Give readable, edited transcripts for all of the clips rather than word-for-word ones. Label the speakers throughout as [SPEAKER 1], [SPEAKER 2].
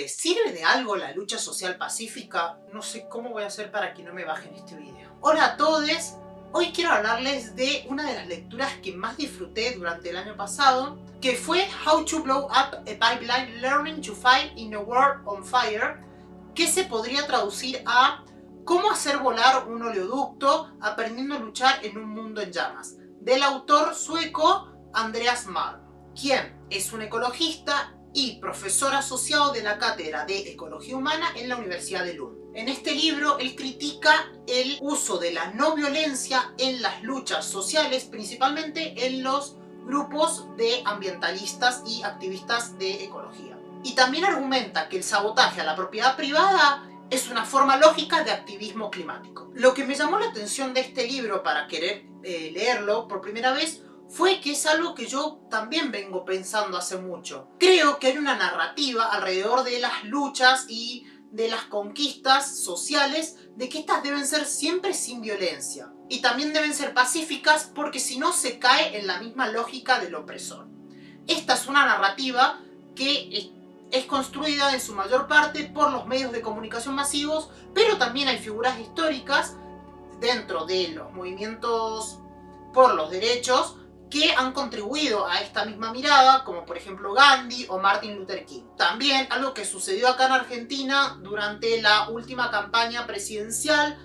[SPEAKER 1] ¿Te sirve de algo la lucha social pacífica? No sé cómo voy a hacer para que no me bajen este video. Hola a todos, hoy quiero hablarles de una de las lecturas que más disfruté durante el año pasado, que fue How to Blow Up a Pipeline Learning to Fight in a World on Fire, que se podría traducir a Cómo hacer volar un oleoducto aprendiendo a luchar en un mundo en llamas, del autor sueco Andreas Malm, quien es un ecologista y profesor asociado de la Cátedra de Ecología Humana en la Universidad de Lund. En este libro, él critica el uso de la no violencia en las luchas sociales, principalmente en los grupos de ambientalistas y activistas de ecología. Y también argumenta que el sabotaje a la propiedad privada es una forma lógica de activismo climático. Lo que me llamó la atención de este libro para querer leerlo por primera vez fue que es algo que yo también vengo pensando hace mucho. Creo que hay una narrativa alrededor de las luchas y de las conquistas sociales, de que estas deben ser siempre sin violencia. Y también deben ser pacíficas, porque si no se cae en la misma lógica del opresor. Esta es una narrativa que es construida en su mayor parte por los medios de comunicación masivos, pero también hay figuras históricas dentro de los movimientos por los derechos que han contribuido a esta misma mirada, como por ejemplo Gandhi o Martin Luther King. También algo que sucedió acá en Argentina durante la última campaña presidencial,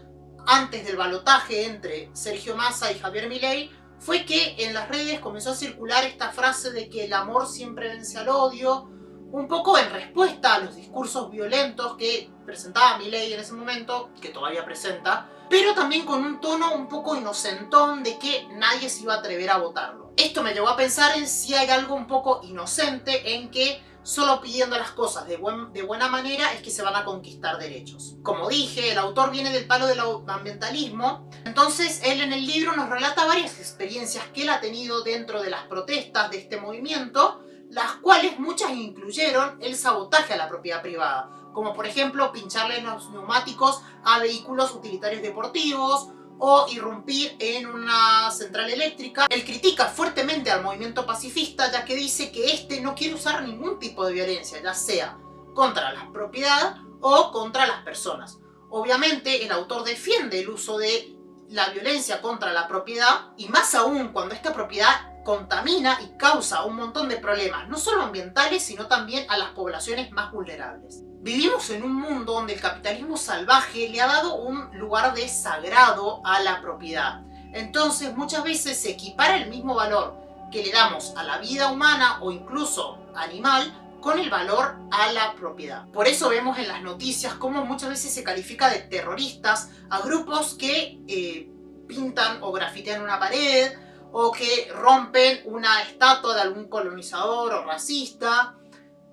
[SPEAKER 1] antes del balotaje entre Sergio Massa y Javier Milei, fue que en las redes comenzó a circular esta frase de que el amor siempre vence al odio, un poco en respuesta a los discursos violentos que presentaba Milei en ese momento, que todavía presenta, pero también con un tono un poco inocentón de que nadie se iba a atrever a votarlo. Esto me llevó a pensar en si hay algo un poco inocente en que solo pidiendo las cosas de buena manera es que se van a conquistar derechos. Como dije, el autor viene del palo del ambientalismo, entonces él en el libro nos relata varias experiencias que él ha tenido dentro de las protestas de este movimiento, las cuales muchas incluyeron el sabotaje a la propiedad privada, como por ejemplo pincharle los neumáticos a vehículos utilitarios deportivos o irrumpir en una central eléctrica. Él critica fuertemente al movimiento pacifista, ya que dice que este no quiere usar ningún tipo de violencia, ya sea contra la propiedad o contra las personas. Obviamente el autor defiende el uso de la violencia contra la propiedad, y más aún cuando esta propiedad contamina y causa un montón de problemas, no solo ambientales, sino también a las poblaciones más vulnerables. Vivimos en un mundo donde el capitalismo salvaje le ha dado un lugar de sagrado a la propiedad. Entonces muchas veces se equipara el mismo valor que le damos a la vida humana o incluso animal con el valor a la propiedad. Por eso vemos en las noticias cómo muchas veces se califica de terroristas a grupos que pintan o grafitean una pared, o que rompen una estatua de algún colonizador o racista,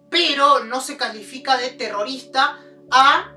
[SPEAKER 1] pero no se califica de terrorista a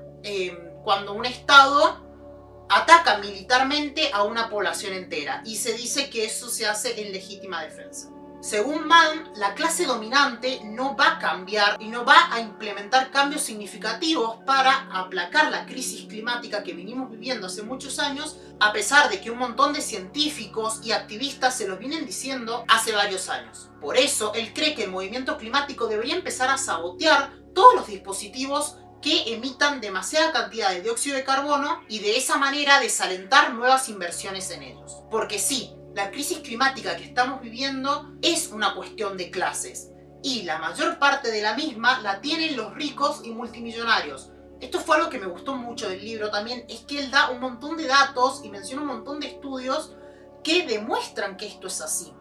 [SPEAKER 1] cuando un Estado ataca militarmente a una población entera, y se dice que eso se hace en legítima defensa. Según Malm, la clase dominante no va a cambiar y no va a implementar cambios significativos para aplacar la crisis climática que venimos viviendo hace muchos años, a pesar de que un montón de científicos y activistas se los vienen diciendo hace varios años. Por eso, él cree que el movimiento climático debería empezar a sabotear todos los dispositivos que emitan demasiada cantidad de dióxido de carbono y de esa manera desalentar nuevas inversiones en ellos. Porque sí, la crisis climática que estamos viviendo es una cuestión de clases, y la mayor parte de la misma la tienen los ricos y multimillonarios. Esto fue algo que me gustó mucho del libro también, es que él da un montón de datos y menciona un montón de estudios que demuestran que esto es así,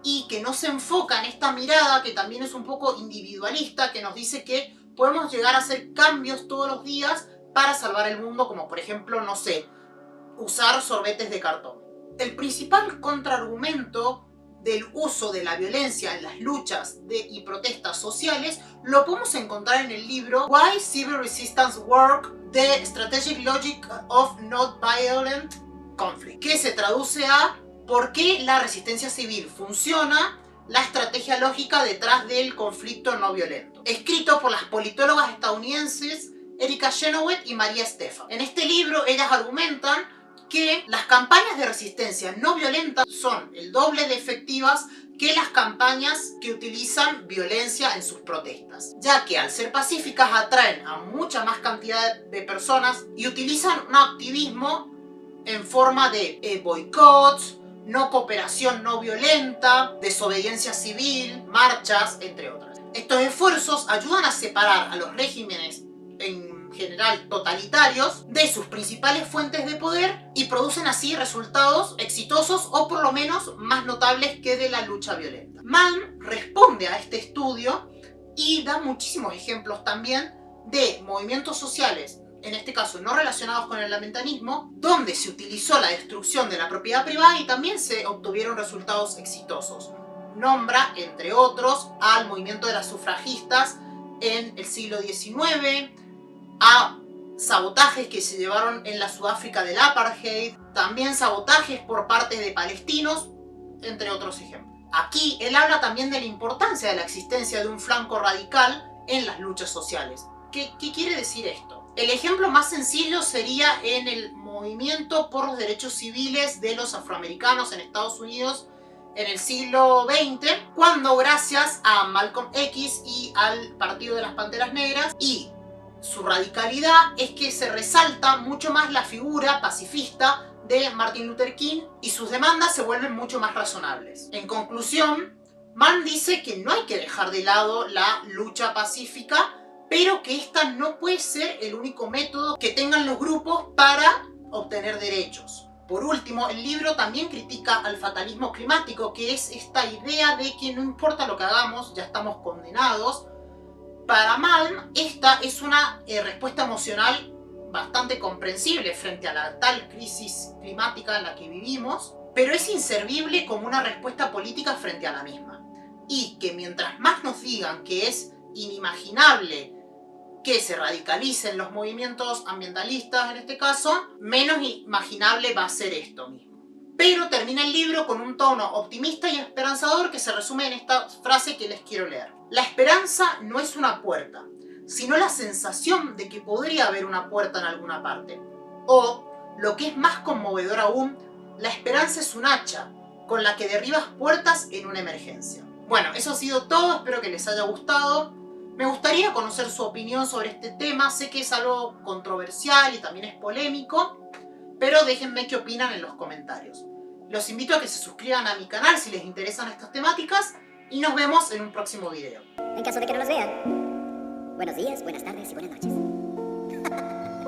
[SPEAKER 1] y que no se enfoca en esta mirada que también es un poco individualista, que nos dice que podemos llegar a hacer cambios todos los días para salvar el mundo, como por ejemplo, no sé, usar sorbetes de cartón. El principal contraargumento del uso de la violencia en las luchas y protestas sociales lo podemos encontrar en el libro Why Civil Resistance Work: The Strategic Logic of Not Violent Conflict, que se traduce a ¿por qué la resistencia civil funciona? La estrategia lógica detrás del conflicto no violento, escrito por las politólogas estadounidenses Erika Chenoweth y María Stephan. En este libro ellas argumentan que las campañas de resistencia no violenta son el doble de efectivas que las campañas que utilizan violencia en sus protestas, ya que al ser pacíficas atraen a mucha más cantidad de personas y utilizan un activismo en forma de boicots, no cooperación no violenta, desobediencia civil, marchas, entre otras. Estos esfuerzos ayudan a separar a los regímenes en general totalitarios de sus principales fuentes de poder y producen así resultados exitosos o por lo menos más notables que de la lucha violenta. Malm responde a este estudio y da muchísimos ejemplos también de movimientos sociales, en este caso no relacionados con el lamentanismo, donde se utilizó la destrucción de la propiedad privada y también se obtuvieron resultados exitosos. Nombra, entre otros, al movimiento de las sufragistas en el siglo XIX, a sabotajes que se llevaron en la Sudáfrica del Apartheid, también sabotajes por parte de palestinos, entre otros ejemplos. Aquí él habla también de la importancia de la existencia de un flanco radical en las luchas sociales. ¿Qué quiere decir esto? El ejemplo más sencillo sería en el movimiento por los derechos civiles de los afroamericanos en Estados Unidos en el siglo XX, cuando gracias a Malcolm X y al Partido de las Panteras Negras y su radicalidad es que se resalta mucho más la figura pacifista de Martin Luther King y sus demandas se vuelven mucho más razonables. En conclusión, Mann dice que no hay que dejar de lado la lucha pacífica, pero que esta no puede ser el único método que tengan los grupos para obtener derechos. Por último, el libro también critica al fatalismo climático, que es esta idea de que no importa lo que hagamos, ya estamos condenados. Para Malm, esta es una respuesta emocional bastante comprensible frente a la tal crisis climática en la que vivimos, pero es inservible como una respuesta política frente a la misma. Y que mientras más nos digan que es inimaginable que se radicalicen los movimientos ambientalistas en este caso, menos imaginable va a ser esto mismo. Pero termina el libro con un tono optimista y esperanzador que se resume en esta frase que les quiero leer. La esperanza no es una puerta, sino la sensación de que podría haber una puerta en alguna parte. O, lo que es más conmovedor aún, la esperanza es un hacha con la que derribas puertas en una emergencia. Bueno, eso ha sido todo, espero que les haya gustado. Me gustaría conocer su opinión sobre este tema, sé que es algo controversial y también es polémico, pero déjenme qué opinan en los comentarios. Los invito a que se suscriban a mi canal si les interesan estas temáticas y nos vemos en un próximo video.
[SPEAKER 2] En caso de que no los vean, buenos días, buenas tardes y buenas noches.